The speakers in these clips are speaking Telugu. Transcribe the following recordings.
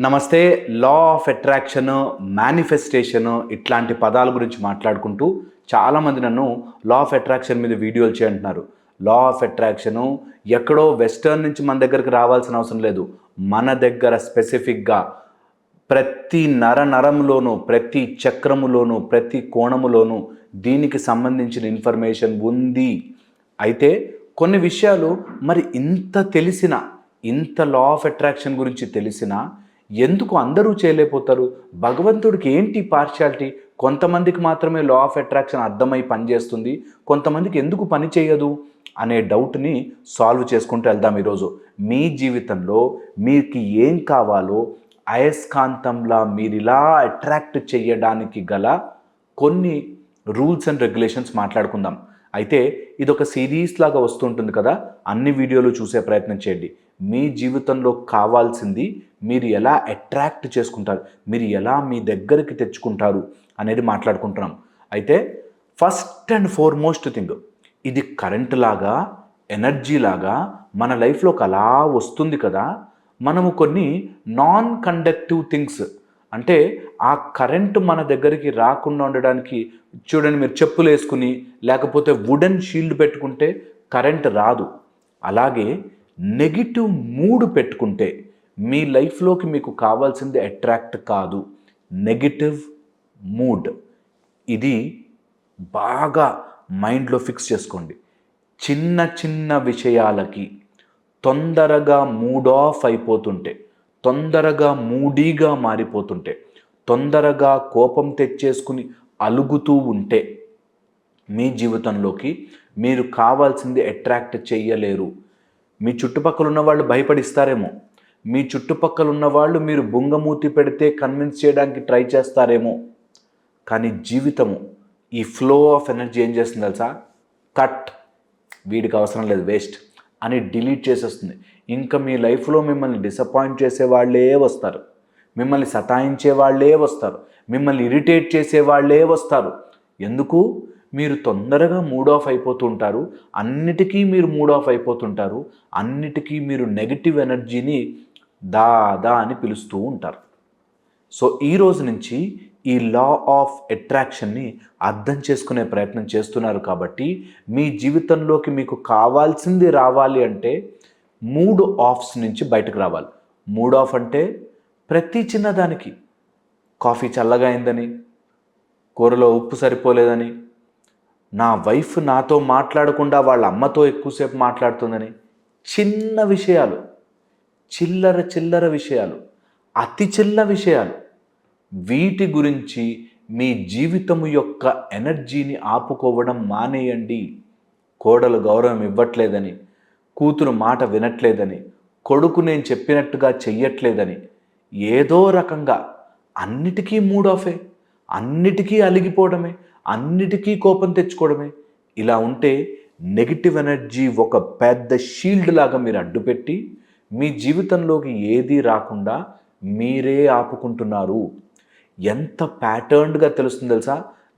నమస్తే. లా ఆఫ్ అట్రాక్షన్, మేనిఫెస్టేషన్ ఇట్లాంటి పదాల గురించి మాట్లాడుకుంటూ చాలామంది నన్ను లా ఆఫ్ అట్రాక్షన్ మీద వీడియోలు చేయంటున్నారు. లా ఆఫ్ అట్రాక్షను ఎక్కడో వెస్టర్న్ నుంచి మన దగ్గరికి రావాల్సిన అవసరం లేదు. మన దగ్గర స్పెసిఫిక్గా ప్రతి నరంలోనూ, ప్రతి చక్రములోనూ, ప్రతి కోణములోనూ దీనికి సంబంధించిన ఇన్ఫర్మేషన్ ఉంది. అయితే కొన్ని విషయాలు మరి ఇంత లా ఆఫ్ అట్రాక్షన్ గురించి తెలిసినా ఎందుకు అందరూ చేయలేకపోతారు? భగవంతుడికి ఏంటి పార్షియాలిటీ? కొంతమందికి మాత్రమే లా ఆఫ్ అట్రాక్షన్ అర్థమై పనిచేస్తుంది, కొంతమందికి ఎందుకు పని చేయదు అనే డౌట్ని సాల్వ్ చేసుకుంటూ వెళ్దాం ఈరోజు. మీ జీవితంలో మీకు ఏం కావాలో అయస్కాంతంలా మీరు ఇలా అట్రాక్ట్ చేయడానికి గల కొన్ని రూల్స్ అండ్ రెగ్యులేషన్స్ మాట్లాడుకుందాం. అయితే ఇది ఒక సిరీస్ లాగా వస్తుంటుంది కదా, అన్ని వీడియోలు చూసే ప్రయత్నం చేయండి. మీ జీవితంలో కావాల్సింది మీరు ఎలా అట్రాక్ట్ చేసుకుంటారు, మీరు ఎలా మీ దగ్గరికి తెచ్చుకుంటారు అనేది మాట్లాడుకుంటున్నాం. అయితే ఫస్ట్ అండ్ ఫార్మోస్ట్ థింగ్, ఇది కరెంట్ లాగా, ఎనర్జీ లాగా మన లైఫ్లోకి అలా వస్తుంది కదా. మనము కొన్ని నాన్ కండక్టివ్ థింగ్స్, అంటే ఆ కరెంటు మన దగ్గరికి రాకుండా ఉండడానికి, చూడండి, మీరు చెప్పులు వేసుకుని లేకపోతే వుడెన్ షీల్డ్ పెట్టుకుంటే కరెంట్ రాదు. అలాగే నెగిటివ్ మూడ్ పెట్టుకుంటే మీ లైఫ్లోకి మీకు కావాల్సింది అట్రాక్ట్ కాదు, నెగిటివ్ మూడ్. ఇది బాగా మైండ్లో ఫిక్స్ చేసుకోండి. చిన్న చిన్న విషయాలకి తొందరగా మూడ్ ఆఫ్ అయిపోతుంటే, తొందరగా మూడీగా మారిపోతుంటే, తొందరగా కోపం తెచ్చేసుకుని అలుగుతూ ఉంటే మీ జీవితంలోకి మీరు కావాల్సింది అట్రాక్ట్ చెయ్యలేరు. మీ చుట్టుపక్కల ఉన్న వాళ్ళు భయపడిస్తారేమో, మీ చుట్టుపక్కల ఉన్న వాళ్ళు మీరు బుంగమూతి పెడితే కన్విన్స్ చేయడానికి ట్రై చేస్తారేమో, కానీ జీవితము ఈ ఫ్లో ఆఫ్ ఎనర్జీ ఏం చేస్తుంది తెలుసా? కట్, వీడికి అవసరం లేదు, వేస్ట్ అని డిలీట్ చేసేస్తుంది. ఇంకా మీ లైఫ్లో మిమ్మల్ని డిసప్పాయింట్ చేసే వాళ్ళే వస్తారు, మిమ్మల్ని సతాయించే వాళ్ళే వస్తారు, మిమ్మల్ని ఇరిటేట్ చేసే వాళ్ళే వస్తారు. ఎందుకు? మీరు తొందరగా మూడ్ ఆఫ్ అయిపోతుంటారు, అన్నిటికీ మీరు మూడ్ ఆఫ్ అయిపోతుంటారు, అన్నిటికీ మీరు నెగిటివ్ ఎనర్జీని దాదా అని పిలుస్తూ ఉంటారు. సో ఈ రోజు నుంచి ఈ లా ఆఫ్ అట్రాక్షన్ని అర్థం చేసుకునే ప్రయత్నం చేస్తున్నారు కాబట్టి మీ జీవితంలోకి మీకు కావాల్సింది రావాలి అంటే మూడ్ ఆఫ్స్ నుంచి బయటకు రావాలి. మూడ్ ఆఫ్ అంటే ప్రతి చిన్నదానికి, కాఫీ చల్లగా అయిందని, కూరలో ఉప్పు సరిపోలేదని, నా వైఫ్ నాతో మాట్లాడకుండా వాళ్ళ అమ్మతో ఎక్కువసేపు మాట్లాడుతుందని, చిన్న విషయాలు, చిల్లర చిల్లర విషయాలు, అతి చిన్న విషయాలు, వీటి గురించి మీ జీవితము యొక్క ఎనర్జీని ఆపుకోవడం మానేయండి. కోడలు గౌరవం ఇవ్వట్లేదని, కూతురు మాట వినట్లేదని, కొడుకు నేను చెప్పినట్టుగా చెయ్యట్లేదని, ఏదో రకంగా అన్నిటికీ మూడ్ ఆఫే, అన్నిటికీ అలిగిపోవడమే, అన్నిటికీ కోపం తెచ్చుకోవడమే. ఇలా ఉంటే నెగిటివ్ ఎనర్జీ ఒక పెద్ద షీల్డ్ లాగా మీరు అడ్డుపెట్టి మీ జీవితంలోకి ఏదీ రాకుండా మీరే ఆపుకుంటున్నారు. ఎంత ప్యాటర్న్డ్గా తెలుస్తుంది తెలుసా?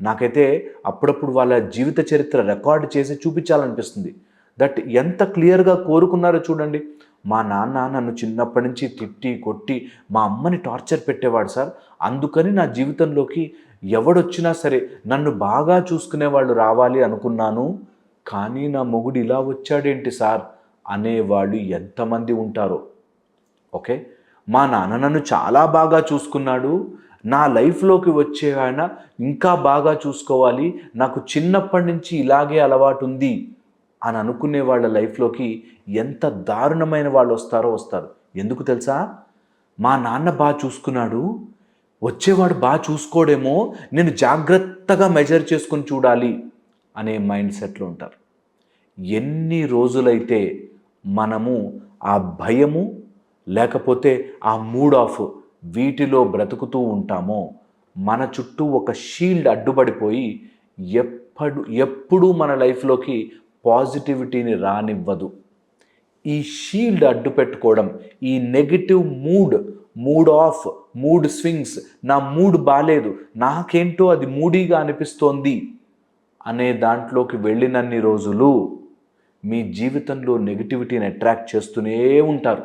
నాకైతే అప్పుడప్పుడు వాళ్ళ జీవిత చరిత్ర రికార్డ్ చేసి చూపించాలనిపిస్తుంది. దట్ ఎంత క్లియర్గా కోరుకున్నారో చూడండి. మా నాన్న నన్ను చిన్నప్పటి నుంచి తిట్టి కొట్టి మా అమ్మని టార్చర్ పెట్టేవాడు సార్, అందుకని నా జీవితంలోకి ఎవడొచ్చినా సరే నన్ను బాగా చూసుకునే వాళ్ళు రావాలి అనుకున్నాను, కానీ నా మొగుడు ఇలా వచ్చాడేంటి సార్ అనేవాళ్ళు ఎంతమంది ఉంటారో. ఓకే, మా నాన్న నన్ను చాలా బాగా చూసుకున్నాడు, నా లైఫ్లోకి వచ్చే ఆయన ఇంకా బాగా చూసుకోవాలి, నాకు చిన్నప్పటి నుంచి ఇలాగే అలవాటు ఉంది అని అనుకునే వాళ్ళ లైఫ్లోకి ఎంత దారుణమైన వాళ్ళు వస్తారు. ఎందుకు తెలుసా? మా నాన్న బాగా చూసుకున్నాడు, వచ్చేవాడు బాగా చూసుకోడేమో, నేను జాగ్రత్తగా మెజర్ చేసుకొని చూడాలి అనే మైండ్ సెట్లో ఉంటారు. ఎన్ని రోజులైతే మనము ఆ భయము లేకపోతే ఆ మూడ్ ఆఫ్ వీటిలో బ్రతుకుతూ ఉంటామో మన చుట్టూ ఒక షీల్డ్ అడ్డుపడిపోయి ఎప్పుడూ మన లైఫ్లోకి పాజిటివిటీని రానివ్వదు. ఈ షీల్డ్ అడ్డు పెట్టుకోవడం, ఈ negative mood of, mood swings, నా మూడ్ బాలేదు, నాకేంటో అది మూడీగా అనిపిస్తోంది అనే దాంట్లోకి వెళ్ళినన్ని రోజులు మీ జీవితంలో నెగిటివిటీని అట్రాక్ట్ చేస్తూనే ఉంటారు.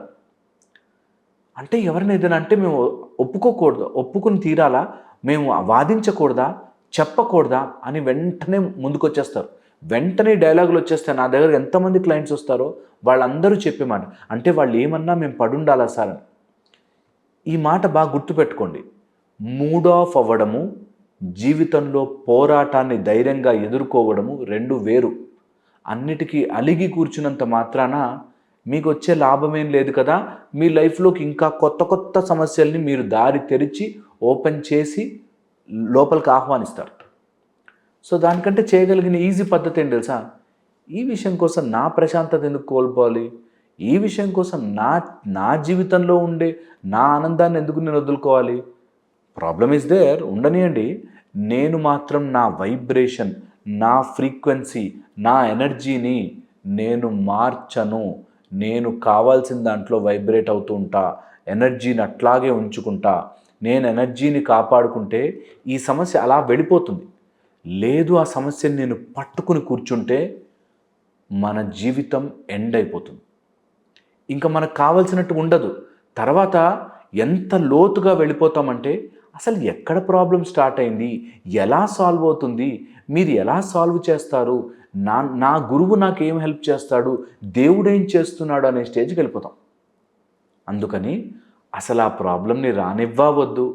అంటే ఎవరిని ఏదైనా అంటే మేము ఒప్పుకోకూడదు, ఒప్పుకుని తీరాలా, మేము వాదించకూడదా, చెప్పకూడదా అని వెంటనే ముందుకొచ్చేస్తారు. వెంటనే డైలాగులు వచ్చేస్తాయి. నా దగ్గర ఎంతమంది క్లయింట్స్ వస్తారో వాళ్ళందరూ చెప్పే మాట, అంటే వాళ్ళు ఏమన్నా మేము పడుండాలా సార్ అని. ఈ మాట బాగా గుర్తుపెట్టుకోండి. మూడ్ ఆఫ్ అవ్వడము, జీవితంలో పోరాటాన్ని ధైర్యంగా ఎదుర్కోవడము రెండు వేరు. అన్నిటికీ అలిగి కూర్చున్నంత మాత్రాన మీకు వచ్చే లాభమేం లేదు కదా. మీ లైఫ్లోకి ఇంకా కొత్త కొత్త సమస్యల్ని మీరు దారి తెరిచి ఓపెన్ చేసి లోపలికి ఆహ్వానిస్తారు. సో దానికంటే చేయగలిగిన ఈజీ పద్ధతి ఏంటి తెలుసా? ఈ విషయం కోసం నా ప్రశాంతత ఎందుకు కోల్పోవాలి, ఈ విషయం కోసం నా నా జీవితంలో ఉండే నా ఆనందాన్ని ఎందుకు నేను వదులుకోవాలి? ప్రాబ్లమ్ ఈజ్ దేర్, ఉండనియండి. నేను మాత్రం నా వైబ్రేషన్, నా ఫ్రీక్వెన్సీ, నా ఎనర్జీని నేను మార్చను. నేను కావాల్సిన దాంట్లో వైబ్రేట్ అవుతూ ఉంటా, ఎనర్జీని అట్లాగే ఉంచుకుంటా. నేను ఎనర్జీని కాపాడుకుంటే ఈ సమస్య అలా వెళ్ళిపోతుంది. లేదు, ఆ సమస్యని నేను పట్టుకుని కూర్చుంటే మన జీవితం ఎండ్ అయిపోతుంది. ఇంకా మనకు కావాల్సినట్టు ఉండదు. తర్వాత ఎంత లోతుగా వెళ్ళిపోతామంటే అసలు ఎక్కడ ప్రాబ్లం స్టార్ట్ అయింది, ఎలా సాల్వ్ అవుతుంది, మీరు ఎలా సాల్వ్ చేస్తారు, నా గురువు నాకు ఏం హెల్ప్ చేస్తాడు, దేవుడు ఏం చేస్తున్నాడు అనే స్టేజ్కి వెళ్ళిపోతాం. అందుకని అసలు ఆ ప్రాబ్లంని రానివ్వవద్దు,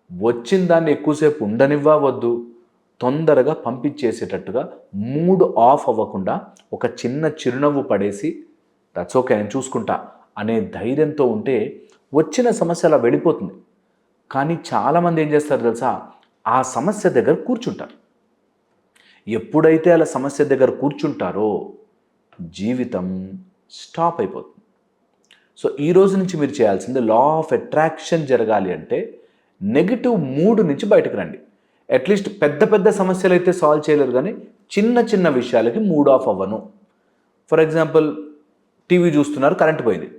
వచ్చిన దాన్ని ఎక్కువసేపు ఉండనివ్వవద్దు. తొందరగా పంపించేసేటట్టుగా మూడ్ ఆఫ్ అవ్వకుండా ఒక చిన్న చిరునవ్వు పడేసి దట్స్ ఓకే నేను చూసుకుంటా అనే ధైర్యంతో ఉంటే వచ్చిన సమస్య అలా వెళ్ళిపోతుంది. కానీ చాలామంది ఏం చేస్తారు తెలుసా, ఆ సమస్య దగ్గర కూర్చుంటారు. ఎప్పుడైతే అలా సమస్య దగ్గర కూర్చుంటారో జీవితం స్టాప్ అయిపోతుంది. సో ఈ రోజు నుంచి మీరు చేయాల్సింది, లా ఆఫ్ అట్రాక్షన్ జరగాలి అంటే నెగిటివ్ మూడ్ నుంచి బయటకు రండి. అట్లీస్ట్ పెద్ద పెద్ద సమస్యలు అయితే సాల్వ్ చేయలేరు, కానీ చిన్న చిన్న విషయాలకి మూడ్ ఆఫ్ అవ్వను. ఫర్ ఎగ్జాంపుల్, టీవీ చూస్తున్నారు, కరెంట్ పోయింది,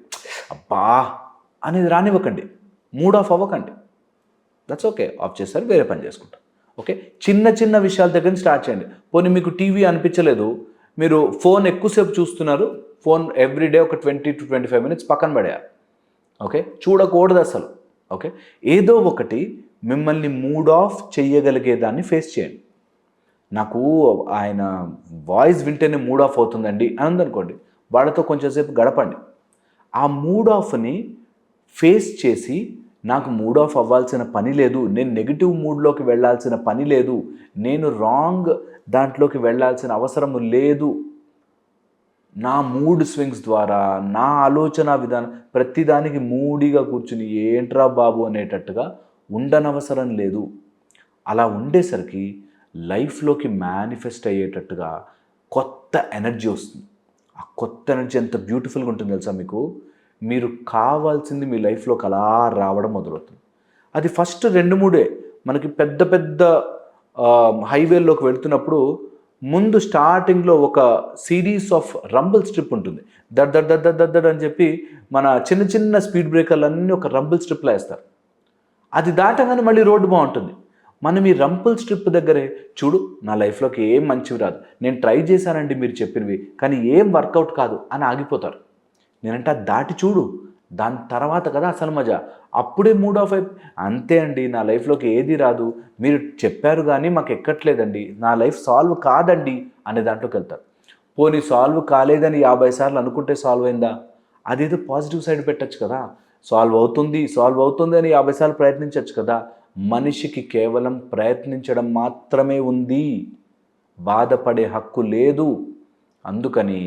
అబ్బా అనేది రానివ్వకండి, మూడ్ ఆఫ్ అవ్వకండి. దట్స్ ఓకే, ఆఫ్ చేస్తారు, వేరే పని చేసుకుంటాం. ఓకే, చిన్న చిన్న విషయాల దగ్గర స్టార్ట్ చేయండి. పోనీ మీకు టీవీ అనిపించలేదు, మీరు ఫోన్ ఎక్కువసేపు చూస్తున్నారు, ఫోన్ ఎవ్రీడే ఒక 20 to 25 minutes పక్కన పడేయాలి. ఓకే, చూడకూడదు అసలు. ఓకే, ఏదో ఒకటి మిమ్మల్ని మూడ్ ఆఫ్ చేయగలిగేదాన్ని ఫేస్ చేయండి. నాకు ఆయన వాయిస్ వింటేనే మూడ్ ఆఫ్ అవుతుందండి అని ఉందనుకోండి, వాళ్ళతో కొంచెంసేపు గడపండి. ఆ మూడ్ ఆఫ్ని ఫేస్ చేసి, నాకు మూడ్ ఆఫ్ అవ్వాల్సిన పని లేదు, నేను నెగిటివ్ మూడ్లోకి వెళ్ళాల్సిన పని లేదు, నేను రాంగ్ దాంట్లోకి వెళ్ళాల్సిన అవసరం లేదు, నా మూడ్ స్వింగ్స్ ద్వారా, నా ఆలోచన విధానం ప్రతిదానికి మూడీగా కూర్చుని ఏంట్రా బాబు అనేటట్టుగా ఉండనవసరం లేదు. అలా ఉండేసరికి లైఫ్లోకి మేనిఫెస్ట్ అయ్యేటట్టుగా కొత్త ఎనర్జీ వస్తుంది. ఆ కొత్త ఎనర్జీ ఎంత బ్యూటిఫుల్గా ఉంటుంది తెలుసా మీకు. మీరు కావాల్సింది మీ లైఫ్లోకి అలా రావడం మొదలవుతుంది. అది ఫస్ట్ 2-3 మనకి పెద్ద పెద్ద హైవేల్లోకి వెళ్తున్నప్పుడు ముందు స్టార్టింగ్లో ఒక సిరీస్ ఆఫ్ రంబుల్ స్ట్రిప్ ఉంటుంది. దడ్ దడ్ దడ్ దడ్ దడ్ అని చెప్పి మన చిన్న చిన్న స్పీడ్ బ్రేకర్లన్నీ ఒక రంబుల్ స్ట్రిప్లో వేస్తారు. అది దాటగానే మళ్ళీ రోడ్డు బాగుంటుంది. మనం ఈ రంపుల్ స్ట్రిప్ దగ్గరే, చూడు నా లైఫ్లోకి ఏం మంచివి రాదు, నేను ట్రై చేశానండి మీరు చెప్పినవి, కానీ ఏం వర్కౌట్ కాదు అని ఆగిపోతారు. నేనంటే అది దాటి చూడు, దాని తర్వాత కదా అసలు మజా. అప్పుడే మూడ్ ఆఫ్ అంతే అండి, నా లైఫ్లోకి ఏది రాదు, మీరు చెప్పారు కానీ మాకు ఎక్కట్లేదండి, నా లైఫ్ సాల్వ్ కాదండి అనే దాంట్లోకి వెళ్తారు. పోనీ సాల్వ్ కాలేదని 50 సార్లు అనుకుంటే సాల్వ్ అయిందా? అదేదో పాజిటివ్ సైడ్ పెట్టచ్చు కదా. సాల్వ్ అవుతుంది అని 50 సార్లు ప్రయత్నించవచ్చు కదా. మనిషికి కేవలం ప్రయత్నించడం మాత్రమే ఉంది, బాధపడే హక్కు లేదు. అందుకని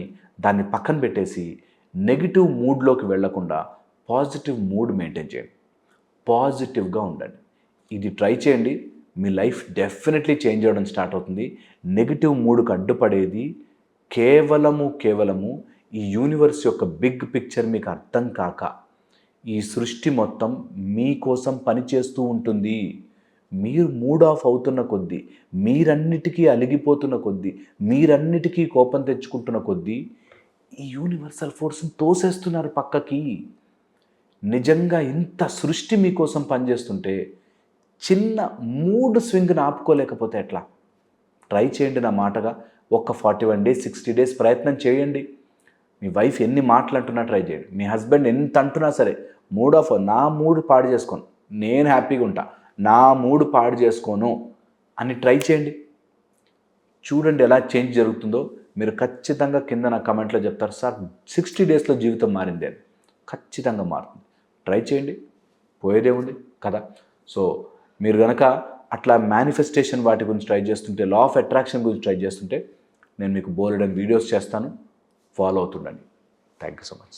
దాన్ని పక్కన పెట్టేసి నెగిటివ్ మూడ్లోకి వెళ్లకుండా పాజిటివ్ మూడ్ మెయింటైన్ చేయండి, పాజిటివ్గా ఉండండి. ఇది ట్రై చేయండి, మీ లైఫ్ డెఫినెట్లీ చేంజ్ అవ్వడం స్టార్ట్ అవుతుంది. నెగిటివ్ మూడ్కి అడ్డుపడేది కేవలము ఈ యూనివర్స్ యొక్క బిగ్ పిక్చర్ మీకు అర్థం కాక, ఈ సృష్టి మొత్తం మీకోసం పనిచేస్తూ ఉంటుంది. మీరు మూడ్ ఆఫ్ అవుతున్న కొద్దీ, మీరన్నిటికీ అలిగిపోతున్న కొద్దీ, మీరన్నిటికీ కోపం తెచ్చుకుంటున్న కొద్దీ ఈ యూనివర్సల్ ఫోర్స్ని తోసేస్తున్నారు పక్కకి. నిజంగా ఇంత సృష్టి మీకోసం పనిచేస్తుంటే చిన్న మూడ్ స్వింగ్ని ఆపుకోలేకపోతే ఎట్లా? ట్రై చేయండి నా మాటగా. ఒక 41 days 60 days ప్రయత్నం చేయండి. మీ వైఫ్ ఎన్ని మాటలు అంటున్నా ట్రై చేయండి, మీ హస్బెండ్ ఎంత అంటున్నా సరే నా మూడ్ పాడు చేసుకోను, నేను హ్యాపీగా ఉంటా, నా మూడ్ పాడు చేసుకోను అని ట్రై చేయండి. చూడండి ఎలా చేంజ్ జరుగుతుందో. మీరు ఖచ్చితంగా కింద నా కమెంట్లో చెప్తారు, సార్ 60 డేస్లో జీవితం మారింది అని. ఖచ్చితంగా మారుతుంది. ట్రై చేయండి, పోయేదేముంది కదా. సో మీరు కనుక అట్లా మేనిఫెస్టేషన్ వాటి గురించి ట్రై చేస్తుంటే, లా ఆఫ్ అట్రాక్షన్ గురించి ట్రై చేస్తుంటే, నేను మీకు బోలెడని వీడియోస్ చేస్తాను. ఫాలో అవుతుండండి. Thank you so much.